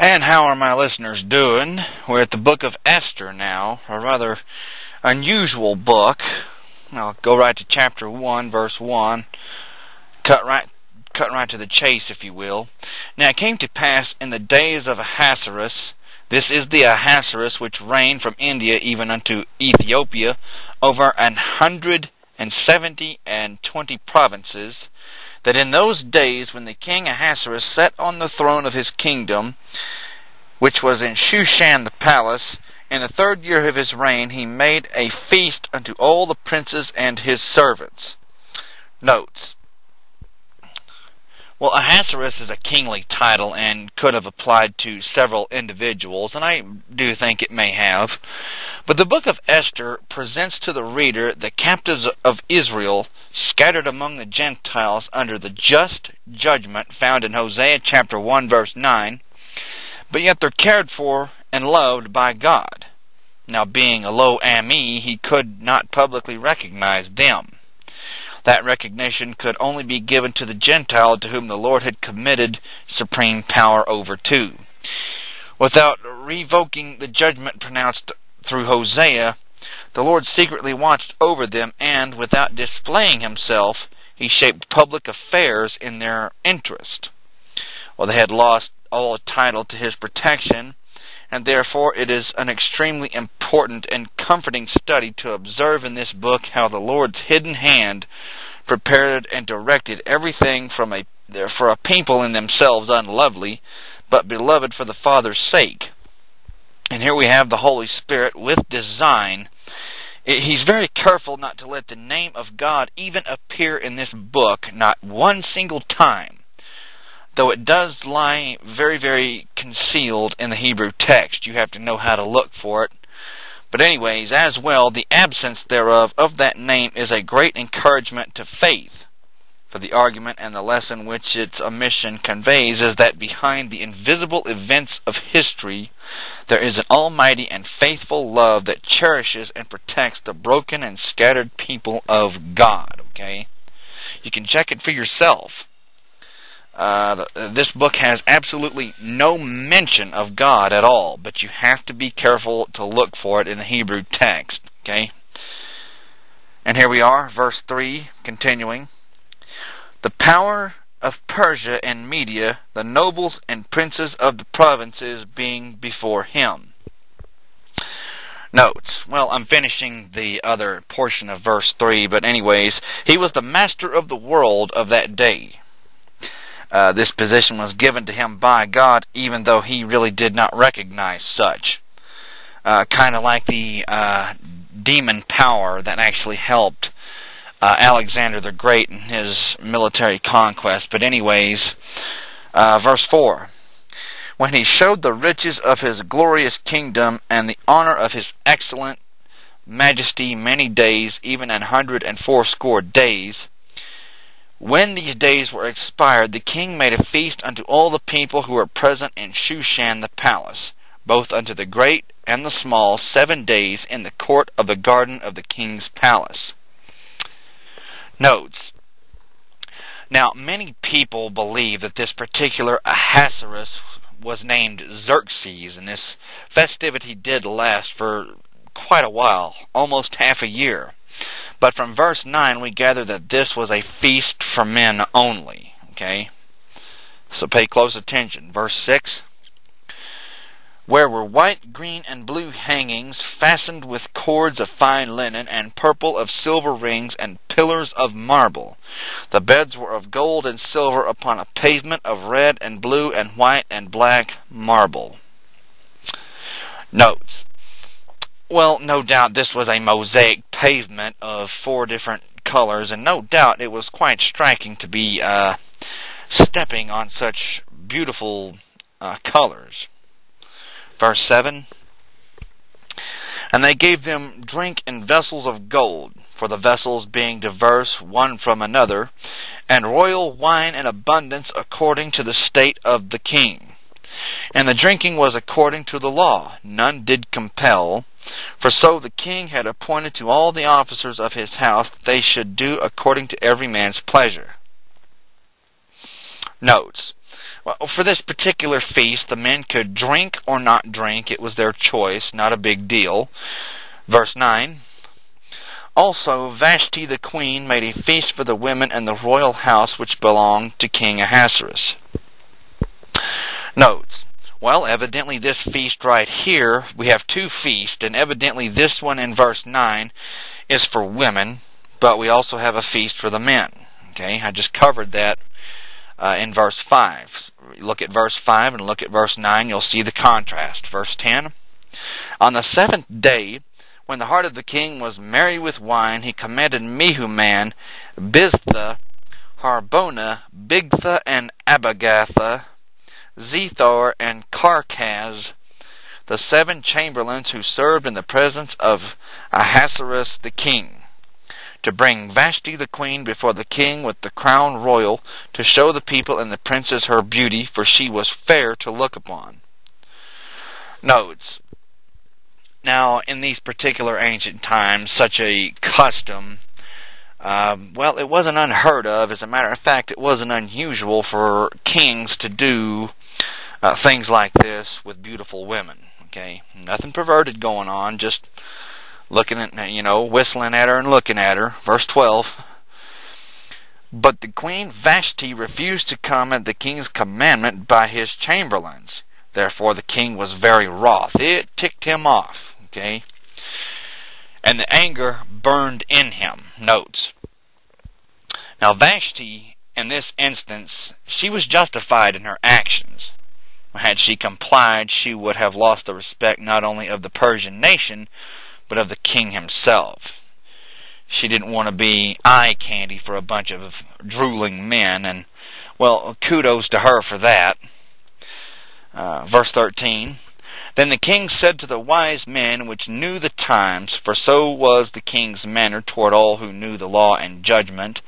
And how are my listeners doing? We're at the Book of Esther now, a rather unusual book. I'll go right to chapter 1, verse 1. Cut right to the chase, if you will. Now it came to pass in the days of Ahasuerus, this is the Ahasuerus which reigned from India even unto Ethiopia, over 120 provinces, that in those days when the king Ahasuerus sat on the throne of his kingdom, which was in Shushan the palace, in the 3rd year of his reign, he made a feast unto all the princes and his servants. Notes. Well, Ahasuerus is a kingly title and could have applied to several individuals, and I do think it may have. But the Book of Esther presents to the reader the captives of Israel scattered among the Gentiles under the just judgment found in Hosea chapter 1 verse 9, but yet they're cared for and loved by God. Now, being a low Ami, he could not publicly recognize them. That recognition could only be given to the Gentile to whom the Lord had committed supreme power over to. Without revoking the judgment pronounced through Hosea, the Lord secretly watched over them, and without displaying himself, he shaped public affairs in their interest. Well, they had lost all title to his protection, and therefore it is an extremely important and comforting study to observe in this book how the Lord's hidden hand prepared and directed everything for a people in themselves unlovely, but beloved for the Father's sake. And here we have the Holy Spirit with design. He's very careful not to let the name of God even appear in this book, not one single time, though it does lie very, very concealed in the Hebrew text. You have to know how to look for it. But anyways, as well, the absence thereof of that name is a great encouragement to faith. For the argument and the lesson which its omission conveys is that behind the invisible events of history, there is an almighty and faithful love that cherishes and protects the broken and scattered people of God. Okay? You can check it for yourself. This book has absolutely no mention of God at all, but you have to be careful to look for it in the Hebrew text. Okay? And here we are, verse 3, continuing. The power of Persia and Media, the nobles and princes of the provinces being before him. Notes. Well, I'm finishing the other portion of verse 3, but anyways, he was the master of the world of that day. This position was given to him by God, even though he really did not recognize such. Kind of like the demon power that actually helped Alexander the Great in his military conquest. But anyways, verse 4. When he showed the riches of his glorious kingdom and the honor of his excellent majesty many days, even 180 days, when these days were expired, the king made a feast unto all the people who were present in Shushan the palace, both unto the great and the small, 7 days in the court of the garden of the king's palace. Notes. Now, many people believe that this particular Ahasuerus was named Xerxes, and this festivity did last for quite a while, almost half a year. But from verse 9, we gather that this was a feast for men only. Okay? So pay close attention. Verse 6. Where were white, green, and blue hangings fastened with cords of fine linen, and purple of silver rings, and pillars of marble. The beds were of gold and silver upon a pavement of red and blue and white and black marble. Notes. Well, no doubt this was a mosaic pavement of 4 different colors, and no doubt it was quite striking to be stepping on such beautiful colors. Verse 7. And they gave them drink in vessels of gold, for the vessels being diverse one from another, and royal wine in abundance according to the state of the king. And the drinking was according to the law, none did compel, for so the king had appointed to all the officers of his house that they should do according to every man's pleasure. Notes. Well, for this particular feast, the men could drink or not drink. It was their choice, not a big deal. Verse 9. Also, Vashti the queen made a feast for the women in the royal house which belonged to King Ahasuerus. Notes. Well, evidently this feast right here, we have two feasts, and evidently this one in verse 9 is for women, but we also have a feast for the men. Okay, I just covered that in verse 5. Look at verse 5 and look at verse 9, you'll see the contrast. Verse 10. On the seventh day, when the heart of the king was merry with wine, he commanded Mehuman, Biztha, Harbona, Bigtha, and Abagatha, Zethar, and Carcaz, the 7 chamberlains who served in the presence of Ahasuerus the king, to bring Vashti the queen before the king with the crown royal, to show the people and the princes her beauty, for she was fair to look upon. Notes. Now, in these particular ancient times, such a custom, well, it wasn't unheard of. As a matter of fact, it wasn't unusual for kings to do things like this with beautiful women. Okay, nothing perverted going on, just looking at, whistling at her and looking at her. Verse 12. But the queen Vashti refused to come at the king's commandment by his chamberlains. Therefore the king was very wroth. It ticked him off. Okay, and the anger burned in him. Notes. Now Vashti, in this instance, she was justified in her actions. Had she complied, she would have lost the respect not only of the Persian nation, but of the king himself. She didn't want to be eye candy for a bunch of drooling men, and, well, kudos to her for that. Verse 13. Then the king said to the wise men which knew the times, for so was the king's manner toward all who knew the law and judgment,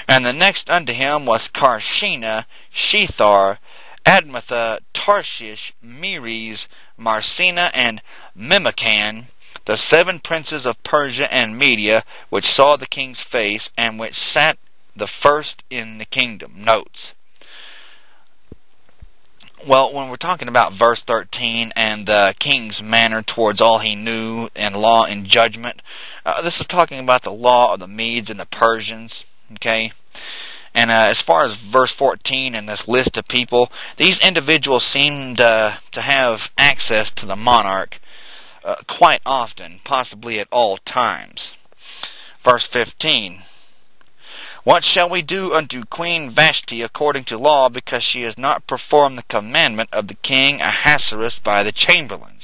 and the next unto him was Carshena, Shethar, Admatha, Tarshish, Meres, Marsena, and Memucan, the 7 princes of Persia and Media, which saw the king's face, and which sat the first in the kingdom. Notes. Well, when we're talking about verse 13 and the king's manner towards all he knew and law and judgment, this is talking about the law of the Medes and the Persians, okay? And as far as verse 14 and this list of people, these individuals seemed to have access to the monarch quite often, possibly at all times. Verse 15. What shall we do unto Queen Vashti according to law, because she has not performed the commandment of the king Ahasuerus by the chamberlains?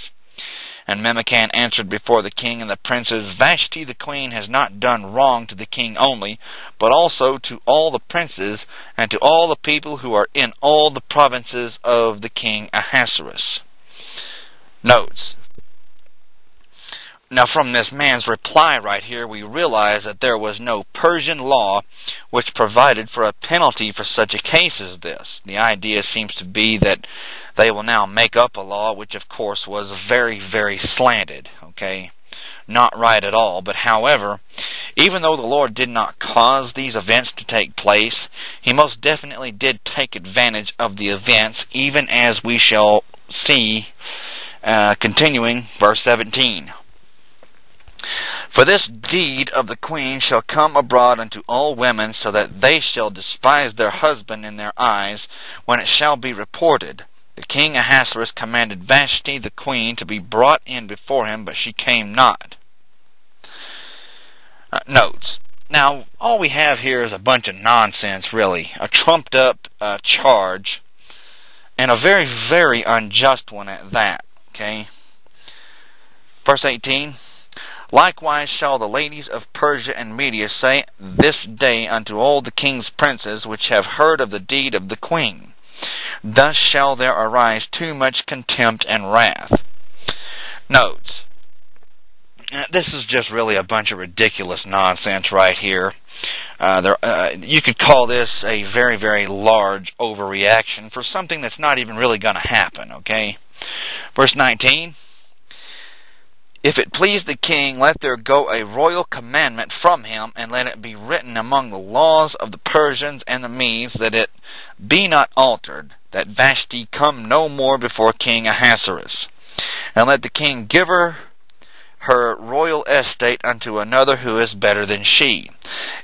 And Memucan answered before the king and the princes, Vashti the queen has not done wrong to the king only, but also to all the princes, and to all the people who are in all the provinces of the king Ahasuerus. Notes. Now from this man's reply right here, we realize that there was no Persian law which provided for a penalty for such a case as this. The idea seems to be that they will now make up a law, which of course was very, very slanted, okay? Not right at all. But however, even though the Lord did not cause these events to take place, He most definitely did take advantage of the events, even as we shall see continuing verse 17. For this deed of the queen shall come abroad unto all women, so that they shall despise their husband in their eyes, when it shall be reported. The king Ahasuerus commanded Vashti the queen to be brought in before him, but she came not. Notes. Now, all we have here is a bunch of nonsense, really. A trumped-up charge, and a very, very unjust one at that. Okay? Verse 18. Likewise shall the ladies of Persia and Media say this day unto all the king's princes which have heard of the deed of the queen. Thus shall there arise too much contempt and wrath. Notes. This is just really a bunch of ridiculous nonsense right here. You could call this a very, very large overreaction for something that's not even really going to happen, okay? Verse 19. If it please the king, let there go a royal commandment from him, and let it be written among the laws of the Persians and the Medes, that it be not altered, that Vashti come no more before King Ahasuerus, and let the king give her royal estate unto another who is better than she.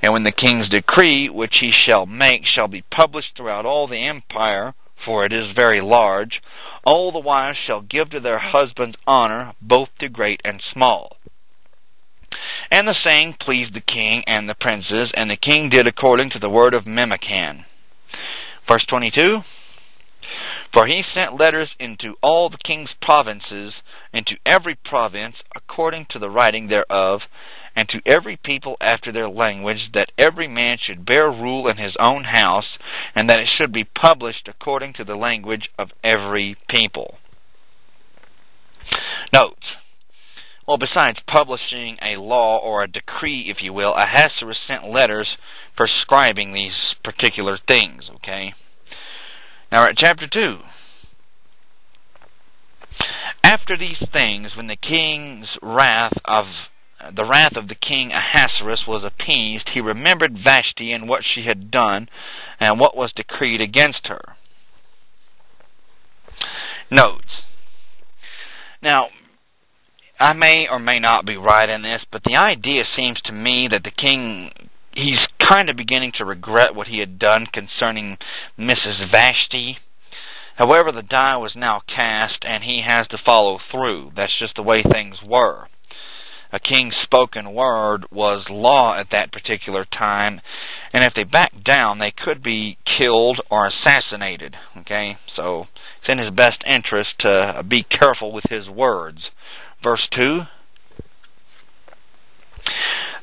And when the king's decree, which he shall make, shall be published throughout all the empire, for it is very large, all the wives shall give to their husbands honor, both to great and small. And the saying pleased the king and the princes, and the king did according to the word of Memucan. Verse 22, For he sent letters into all the king's provinces, into every province according to the writing thereof, and to every people after their language, that every man should bear rule in his own house, and that it should be published according to the language of every people. Note, well, besides publishing a law or a decree, if you will, Ahasuerus sent letters prescribing these particular things, okay? Now we're at chapter 2. After these things, when the wrath of the king Ahasuerus was appeased, he remembered Vashti and what she had done, and what was decreed against her. Notes. Now, I may or may not be right in this, but the idea seems to me that the king, he's kind of beginning to regret what he had done concerning Mrs. Vashti. However, the die was now cast, and he has to follow through. That's just the way things were. A king's spoken word was law at that particular time, and if they backed down, they could be killed or assassinated. Okay, so it's in his best interest to be careful with his words. Verse 2,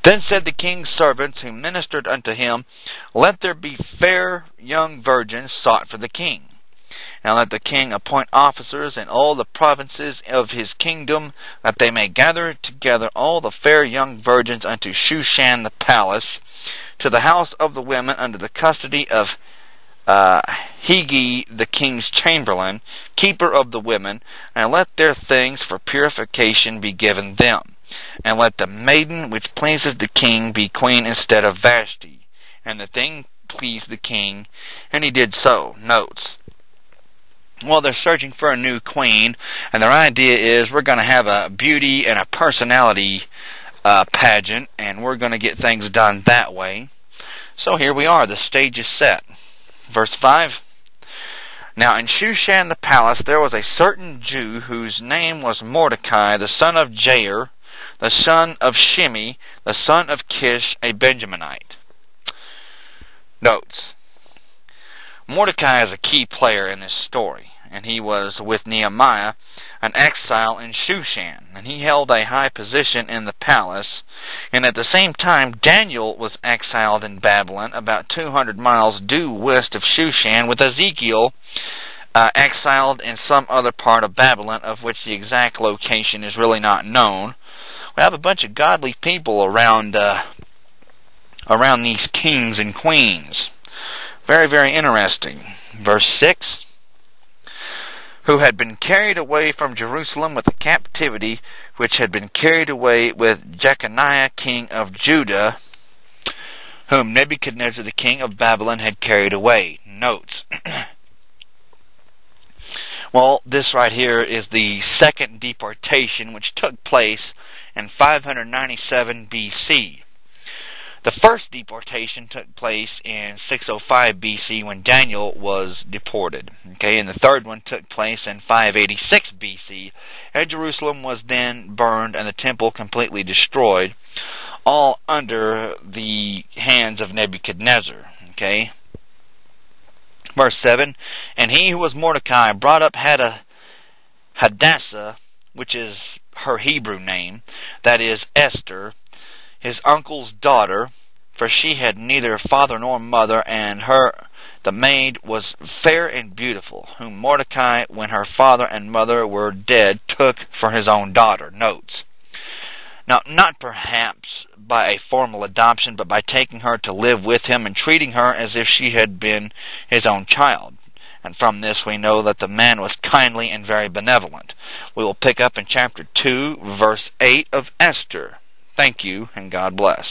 Then said the king's servants who ministered unto him, Let there be fair young virgins sought for the king. And let the king appoint officers in all the provinces of his kingdom, that they may gather together all the fair young virgins unto Shushan the palace, to the house of the women under the custody of Hegi the king's chamberlain, keeper of the women, and let their things for purification be given them. And let the maiden which pleases the king be queen instead of Vashti. And the thing pleased the king, and he did so. Notes. Well, they're searching for a new queen, and their idea is we're going to have a beauty and a personality pageant, and we're going to get things done that way. So here we are. The stage is set. Verse 5, Now in Shushan the palace there was a certain Jew whose name was Mordicai, the son of Jair, the son of Shimei, the son of Kish, a Benjaminite. Notes. Mordecai is a key player in this story, and he was with Nehemiah, an exile in Shushan, and he held a high position in the palace. And at the same time, Daniel was exiled in Babylon, about 200 miles due west of Shushan, with Ezekiel exiled in some other part of Babylon, of which the exact location is really not known. We have a bunch of godly people around these kings and queens. Very, very interesting. Verse 6, Who had been carried away from Jerusalem with the captivity, which had been carried away with Jeconiah king of Judah, whom Nebuchadnezzar the king of Babylon had carried away. Notes. Well, this right here is the second deportation, which took place in 597 BC. The first deportation took place in 605 BC when Daniel was deported. Okay, and the third one took place in 586 BC, and Jerusalem was then burned and the temple completely destroyed, all under the hands of Nebuchadnezzar. Okay. Verse 7, And he who was Mordecai brought up Hadassah, which is her Hebrew name, that is Esther, his uncle's daughter, for she had neither father nor mother, and the maid was fair and beautiful, whom Mordecai, when her father and mother were dead, took for his own daughter. Notes. Now, not perhaps by a formal adoption, but by taking her to live with him and treating her as if she had been his own child. And from this we know that the man was kindly and very benevolent. We will pick up in chapter 2, verse 8 of Esther. Thank you, and God bless.